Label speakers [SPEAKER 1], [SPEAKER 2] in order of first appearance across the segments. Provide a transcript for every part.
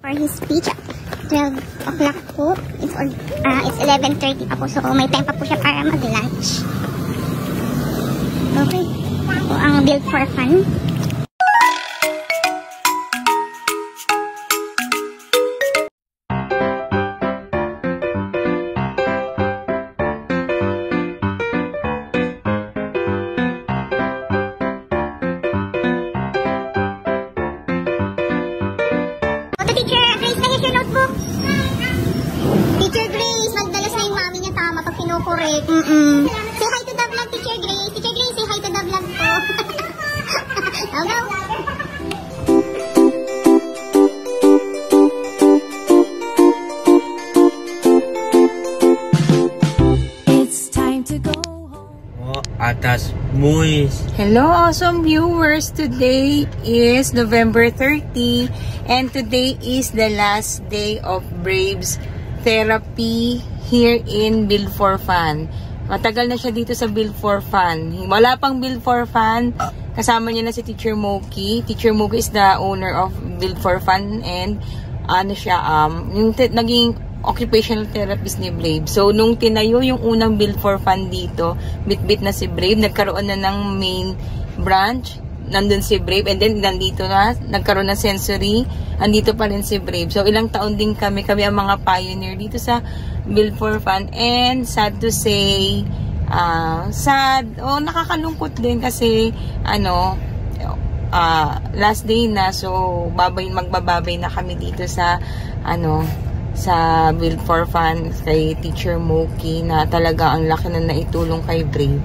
[SPEAKER 1] For his speech, 12 o'clock po. It's 11:30 pa po. So, may time pa po siya para mag-lunch. Okay. So, ang build for fun. Teacher Grace, magdalas na yung mami niya tama pag kinokorek. Say hi to the vlog, Teacher Grace. Teacher Grace, say hi to the vlog po. Go.
[SPEAKER 2] It's time to go home.
[SPEAKER 3] Atas Muis.
[SPEAKER 4] Hello, awesome viewers. Today is November 30 and today is the last day of Brave's therapy here in Build for Fun. Matagal na siya dito sa Build for Fun. Wala pang Build for Fun. Kasama niya na si Teacher Moki. Teacher Moki is the owner of Build for Fun and ano siya, yung naging occupational therapist ni Brave. So, nung tinayo yung unang Build for Fun dito, bit-bit na si Brave. Nagkaroon na ng main branch. Nandun si Brave. And then, nandito na. Nagkaroon ng sensory. Andito pa rin si Brave. So, ilang taon din kami. Kami ang mga pioneer dito sa Build for Fun. And, sad to say, sad. Nakakalungkot din kasi, last day na. So, magbababay na kami dito sa, sa Build for Fun kay Teacher Moki na talaga ang laki na naitulong kay Brave.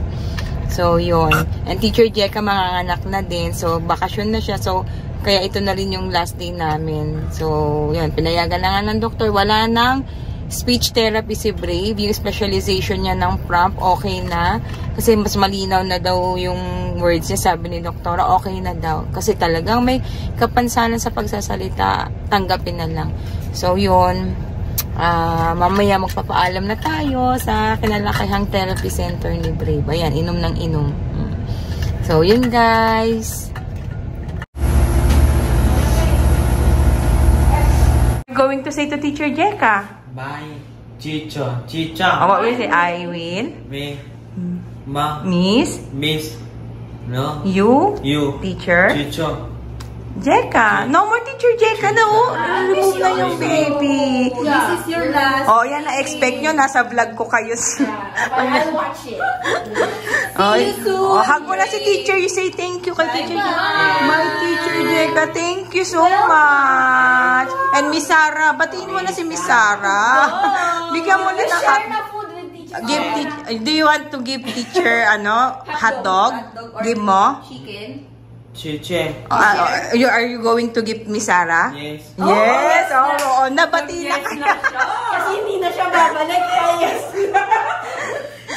[SPEAKER 4] So, yun. And Teacher Jeka manganganak na din. So, bakasyon na siya. So, kaya ito na rin yung last day namin. So, yun. Pinayagan na nga ng doktor. Wala nang speech therapy si Brave. Yung specialization niya ng prompt, okay na. Kasi mas malinaw na daw yung words niya. Sabi ni doktora, okay na daw. Kasi talagang may kapansanan sa pagsasalita. Tanggapin na lang. So, yun. Mamaya magpapaalam na tayo sa kinalakihang therapy center ni Brave. Ayan, inom ng inom. So, yun guys. Going to say to Teacher Jeka.
[SPEAKER 3] Bye. Chicha.
[SPEAKER 4] What will you say? I will.
[SPEAKER 3] Me. Ma.
[SPEAKER 4] Miss.
[SPEAKER 3] No.
[SPEAKER 4] You. Teacher.
[SPEAKER 3] Chicha.
[SPEAKER 4] Jeka. No more Teacher Jeka na. Remove na yung baby.
[SPEAKER 2] This is your last.
[SPEAKER 4] Yan na-expect nyo. Nasa vlog ko kayo.
[SPEAKER 2] I'll watch it. See you soon.
[SPEAKER 4] Hug mo na si Teacher. You say thank you kay Teacher Jeka. My Teacher Jeka, thank you so much. And Miss Sarah. Batiin mo na si Miss Sarah. Bigyan mo na ng
[SPEAKER 2] food with Teacher.
[SPEAKER 4] Do you want to give Teacher hot dog? Give mo?
[SPEAKER 2] Chicken.
[SPEAKER 3] Chiche.
[SPEAKER 4] Are you going to give Miss Sarah?
[SPEAKER 3] Yes.
[SPEAKER 4] Yes. Nabati na kayo.
[SPEAKER 2] Kasi hindi na siya babalik. Yes.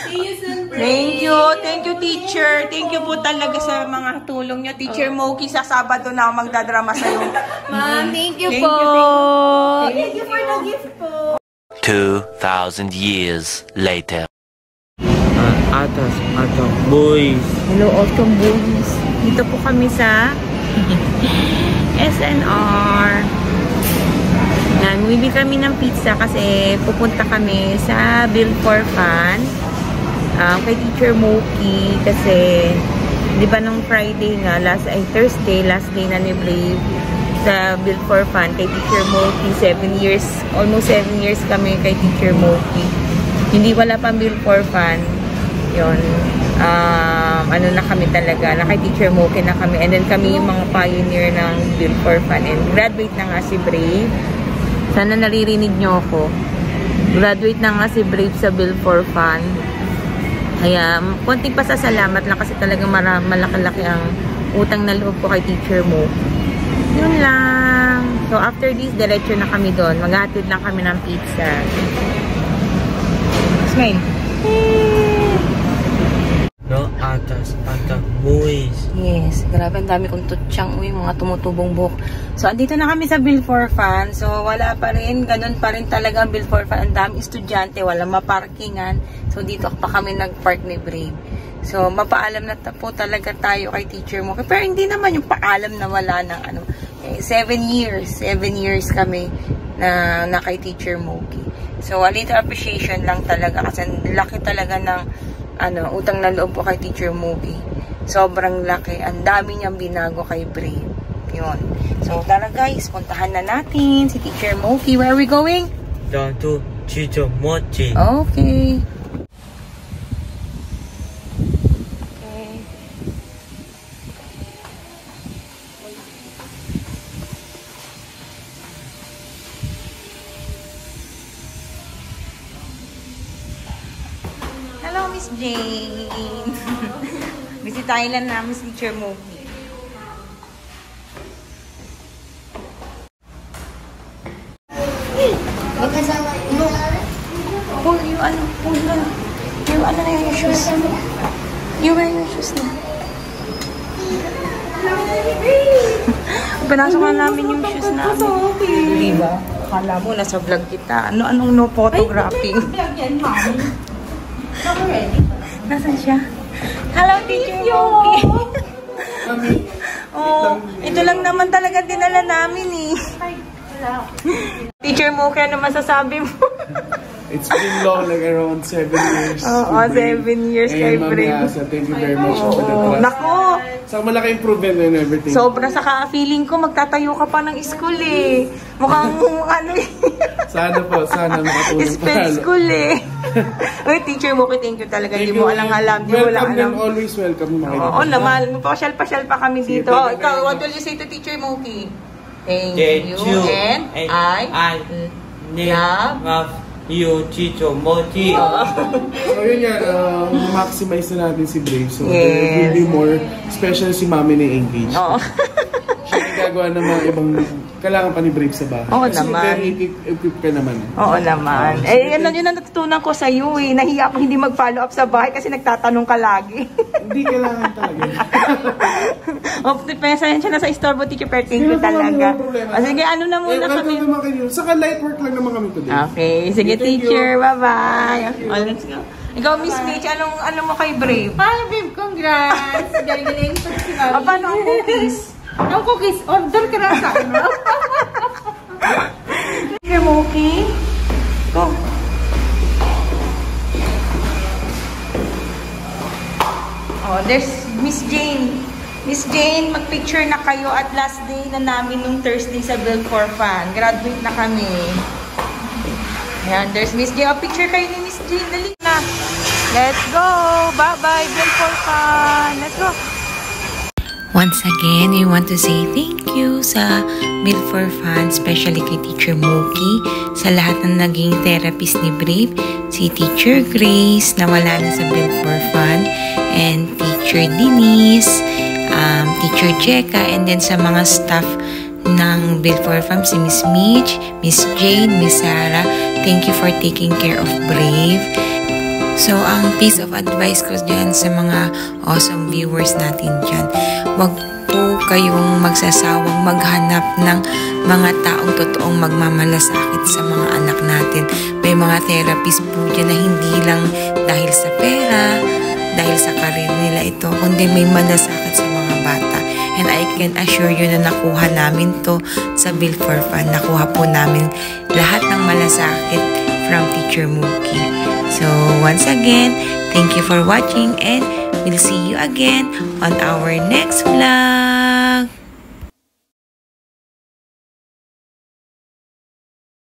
[SPEAKER 2] See you soon,
[SPEAKER 4] Thank you, Teacher. Thank you po talaga sa mga tulong niyo. Teacher Moki, sa Sabado na ako magdadrama sa'yo.
[SPEAKER 2] Ma'am, thank you po. Thank you for the gift po.
[SPEAKER 5] 2,000 years later.
[SPEAKER 3] Atas Boys.
[SPEAKER 4] Hello, Autumn Boys. Dito po kami sa SNR. Yan, bibili kami ng pizza kasi pupunta kami sa Build for Fun. Kay Teacher Moki kasi di ba nung Friday nga, Thursday, last day na ni Brave sa Build for Fun kay Teacher Moki. 7 years, almost 7 years kami kay Teacher Moki. Hindi wala pang Build for Fun. Yun. Na kami talaga. Kay Teacher Moki na kami. And then kami yung mga pioneer ng Build for Fun. And graduate na nga si Brave. Sana naririnig nyo ako. Graduate na nga si Brave sa Build for Fun. Kaya, konting pasasalamat lang kasi talagang malaki-laki ang utang na loob ko kay Teacher Moki. Yun lang. So, after this, diretso na kami doon. Maghatid lang kami ng pizza. Smile.
[SPEAKER 3] No, atas Muis.
[SPEAKER 4] Yes, grabe ang dami kong tutsang, mga tumutubong buhok. So, andito na kami sa Build for Fun. So, wala pa rin, ganun pa rin talaga ang Build for Fun. Ang daming estudyante, wala maparkingan. So, dito pa kami nag-park ni Brave. So, mapaalam na po talaga tayo kay Teacher Moki. Pero hindi naman yung paalam na wala ng Okay, 7 years. 7 years kami na kay Teacher Moki. So, a little appreciation lang talaga kasi laki talaga ng utang na loob ko kay Teacher Moki. Sobrang laki. Ang dami niyang binago kay Brave. Yun. So, tara guys, puntahan na natin si Teacher Moki. Where are we going?
[SPEAKER 3] Down to Teacher Moki.
[SPEAKER 4] Okay. Hello, Miss Jane. Bisitahin lang namin si Teacher Moki. Yung shoes. You wear your shoes na. Pinasok na namin yung shoes namin. Diba? Akala mo, nasa vlog kita. Anong no photographing? Nasaan siya? Hello, Teacher Moki. Oh, ito lang naman talaga dinala namin eh. Teacher Moki, ano masasabi mo?
[SPEAKER 6] It's been long, like around 7 years.
[SPEAKER 4] Oo, 7 years kay Brave.
[SPEAKER 6] Thank you very much for the trust.
[SPEAKER 4] Nako!
[SPEAKER 6] So, malaki improvement and everything.
[SPEAKER 4] Sobra saka feeling ko magtatayo ka pa ng school eh. Mukhang ano eh.
[SPEAKER 6] Sana po, sana makatulong
[SPEAKER 4] Sped school eh. Uy, Teacher Moki, thank you talaga. Di mo alam. Di mo lang alam.
[SPEAKER 6] Welcome and always welcome.
[SPEAKER 4] Oo naman. Pasyal-pasyal pa kami dito. Ikaw, what will you say to Teacher Moki? Thank you. And I love
[SPEAKER 3] you, Teacher Moki.
[SPEAKER 6] So yun yan, maximize na natin si Brave. So there will be more, special si Mami na engaged.
[SPEAKER 4] Oo.
[SPEAKER 6] Siya ang gagawa ng mga ibang kailangan pa ni Brave sa bahay.
[SPEAKER 4] Oo
[SPEAKER 6] kasi
[SPEAKER 4] naman.
[SPEAKER 6] very equipped ka naman.
[SPEAKER 4] Oo naman. Yun ang natutunan ko sa iyo eh. Nahiya ako hindi mag-follow up sa bahay kasi nagtatanong ka lagi.
[SPEAKER 6] Hindi kailangan talaga.
[SPEAKER 4] Pasensya na sa istorbo, Teacher, pero thank you talaga. Sige, ano na muna kami.
[SPEAKER 6] Saka light work lang naman kami today.
[SPEAKER 4] Okay, sige Teacher, bye-bye. Let's go. Ikaw, Miss Mitch, ano mo kay Brave?
[SPEAKER 2] Hi, Babe, congrats! Galing-galing pa si Mami.
[SPEAKER 4] Paano ang cookies?
[SPEAKER 2] Ang cookies, order ka na sa ano?
[SPEAKER 4] Teacher Moki? Go. Oh, there's Miss Jane. Miss Jane, mag-picture na kayo at last day na namin nung Thursday sa Build for Fun. Graduate na kami. Ayan, there's Miss Jane. Oh, picture kayo ni Miss Jane. Dali na. Let's go. Bye-bye, Build for Fun. Let's go. Once again, we want to say thank you sa Build for Fun, especially kay Teacher Moki, sa lahat ng naging therapist ni Brave, si Teacher Grace, na wala na sa Build for Fun, and Teacher Denise, Teacher Jeka, and then sa mga staff ng Build for Fun, si Miss Mitch, Miss Jane, Miss Sarah, thank you for taking care of Brave. So, ang piece of advice ko dyan sa mga awesome viewers natin dyan, wag po kayong magsasawang maghanap ng mga taong totoong magmamalasakit sa mga anak natin. May mga therapist po dyan na hindi lang dahil sa pera, dahil sa karir nila ito, kundi may malasakit sa mga bata. And I can assure you na nakuha namin to sa Build for Fun. Nakuha po namin lahat ng malasakit from Teacher Moki. So, once again, thank you for watching and we'll see you again on our next vlog.